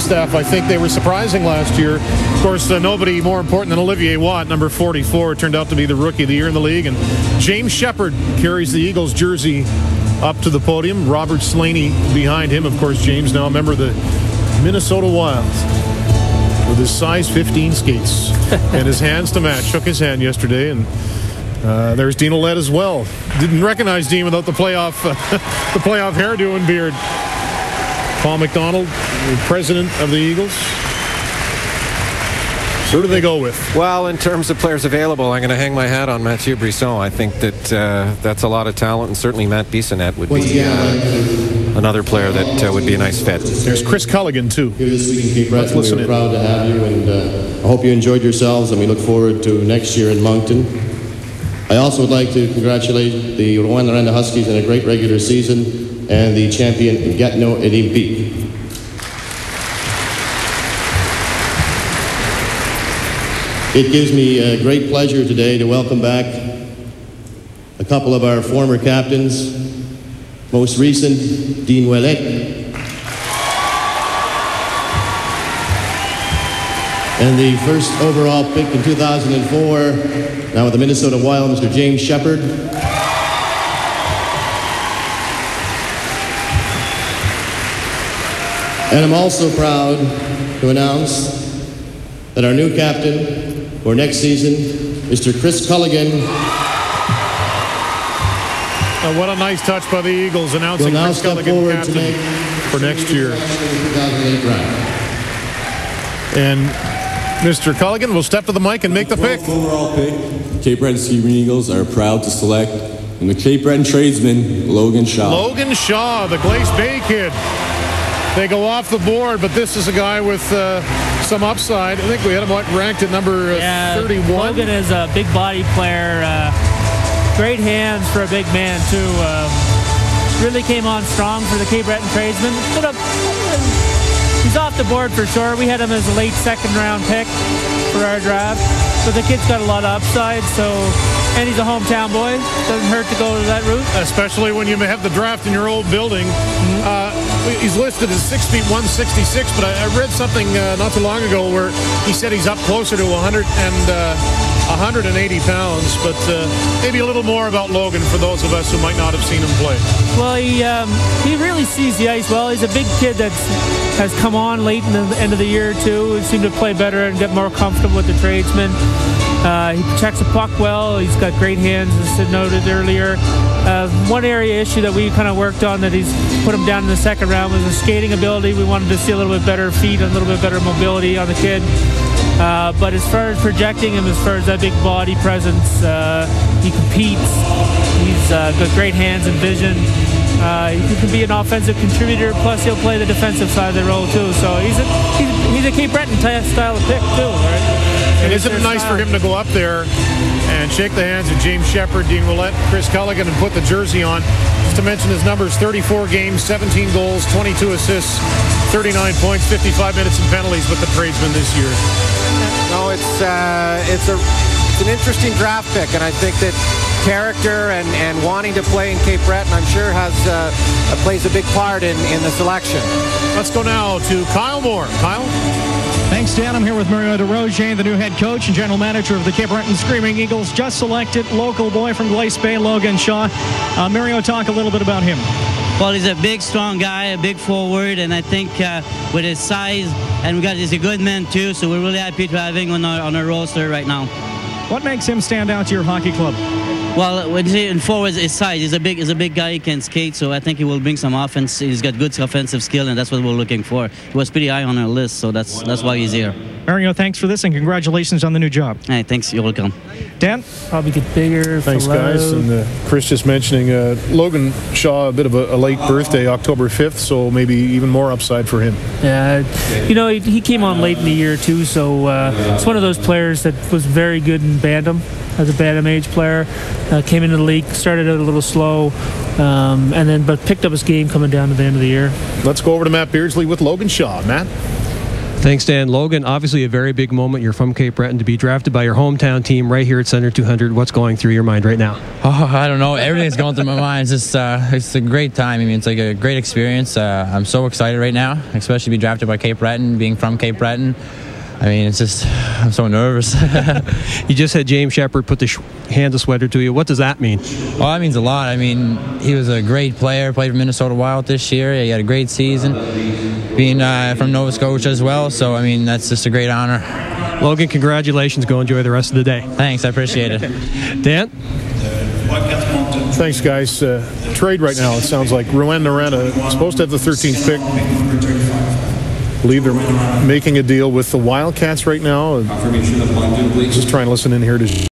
staff, I think they were surprising last year. Of course, nobody more important than Olivier Watt, number 44, turned out to be the Rookie of the Year in the league. And James Shepard carries the Eagles jersey up to the podium. Robert Slaney behind him. Of course, James now a member of the Minnesota Wild with his size 15 skates and his hands to match. Shook his hand yesterday, and there's Dean Ouellette as well. Didn't recognize Dean without the playoff hairdo and beard. Paul McDonald, the president of the Eagles. Who do they go with? Well, in terms of players available, I'm going to hang my hat on Mathieu Brisson. I think that that's a lot of talent, and certainly Matt Bissonnette would be another player that would be a nice fit. There's Chris Culligan, too. Here this week in Cape Breton, we're proud to have you, and I hope you enjoyed yourselves, and we look forward to next year in Moncton. I also would like to congratulate the Rouyn-Noranda Huskies on a great regular season and the champion Gatineau Olympique. It gives me a great pleasure today to welcome back a couple of our former captains. Most recent, Dean Ouellette, and the first overall pick in 2004, now with the Minnesota Wild, Mr. James Shepard. And I'm also proud to announce that our new captain for next season, Mr. Chris Culligan. What a nice touch by the Eagles announcing Chris Culligan captain for next year. And Mr. Culligan will step to the mic and make the pick. Overall pick, Cape Breton Screaming Eagles are proud to select the Cape Breton tradesman, Logan Shaw. Logan Shaw, the Glace Bay kid. They go off the board, but this is a guy with some upside. I think we had him ranked at number 31. Logan is a big body player. Great hands for a big man, too. Really came on strong for the Cape Breton tradesman. He's off the board for sure. We had him as a late second-round pick for our draft. But the kid's got a lot of upside, and he's a hometown boy. Doesn't hurt to go to that route. Especially when you have the draft in your old building. He's listed as 6 feet 166, but I read something not too long ago where he said he's up closer to 180 pounds, but maybe a little more about Logan for those of us who might not have seen him play. Well, he really sees the ice well. He's a big kid that has come on late in the end of the year, too. He seemed to play better and get more comfortable with the tradesman. He protects the puck well. He's got great hands, as Sid noted earlier. One area issue that we kind of worked on that he's put him down in the second round was his skating ability. We wanted to see a little bit better feet and a little bit better mobility on the kid. But as far as projecting him, as far as that big body presence, he competes. He's got great hands and vision. He can be an offensive contributor, plus he'll play the defensive side of the role too. So he's a Cape Breton style of pick too, right? And isn't it nice for him to go up there and shake the hands of James Shepard, Dean Ouellette, Chris Culligan, and put the jersey on? Just to mention his numbers: 34 games, 17 goals, 22 assists, 39 points, 55 minutes and penalties with the tradesman this year. No, it's an interesting draft pick, and I think that character and wanting to play in Cape Breton, I'm sure, plays a big part in the selection. Let's go now to Kyle Moore. Kyle? Thanks, Dan. I'm here with Mario DeRozier, the new head coach and general manager of the Cape Breton Screaming Eagles. Just selected local boy from Glace Bay, Logan Shaw. Mario, talk a little bit about him. Well, he's a big, strong guy, a big forward, and I think with his size, and he's a good man too, so we're really happy to have him on our roster right now. What makes him stand out to your hockey club? Well, when you say in forwards, his size. He's a big guy. He can skate, so I think he will bring some offense. He's got good offensive skill, and that's what we're looking for. He was pretty high on our list, so that's why he's here. Mario, thanks for this, and congratulations on the new job. Hey, thanks. You're welcome. Dan? Probably get bigger. Thanks, guys. And Chris just mentioning Logan Shaw, a bit of a late birthday, October 5th, so maybe even more upside for him. Yeah, he came on late in the year, too, so it's one of those players that was very good in Bantam. As a Bantam age player, came into the league, started out a little slow, but picked up his game coming down to the end of the year. Let's go over to Matt Beardsley with Logan Shaw. Matt? Thanks, Dan. Logan, obviously a very big moment. You're from Cape Breton. To be drafted by your hometown team right here at Center 200, what's going through your mind right now? Oh, I don't know. Everything's going through my mind. It's just, it's a great time. I mean, it's like a great experience. I'm so excited right now, especially to be drafted by Cape Breton, being from Cape Breton. I mean, it's just, I'm so nervous. You just had James Shepard put the hand of sweater to you. What does that mean? Well, that means a lot. I mean, he was a great player, played for Minnesota Wild this year. He had a great season, being from Nova Scotia as well. So, I mean, that's just a great honor. Logan, congratulations. Go enjoy the rest of the day. Thanks, I appreciate it. Dan? Thanks, guys. Trade right now, it sounds like Rouen Noranda supposed to have the 13th pick. I believe they're making a deal with the Wildcats right now. Just trying to listen in here to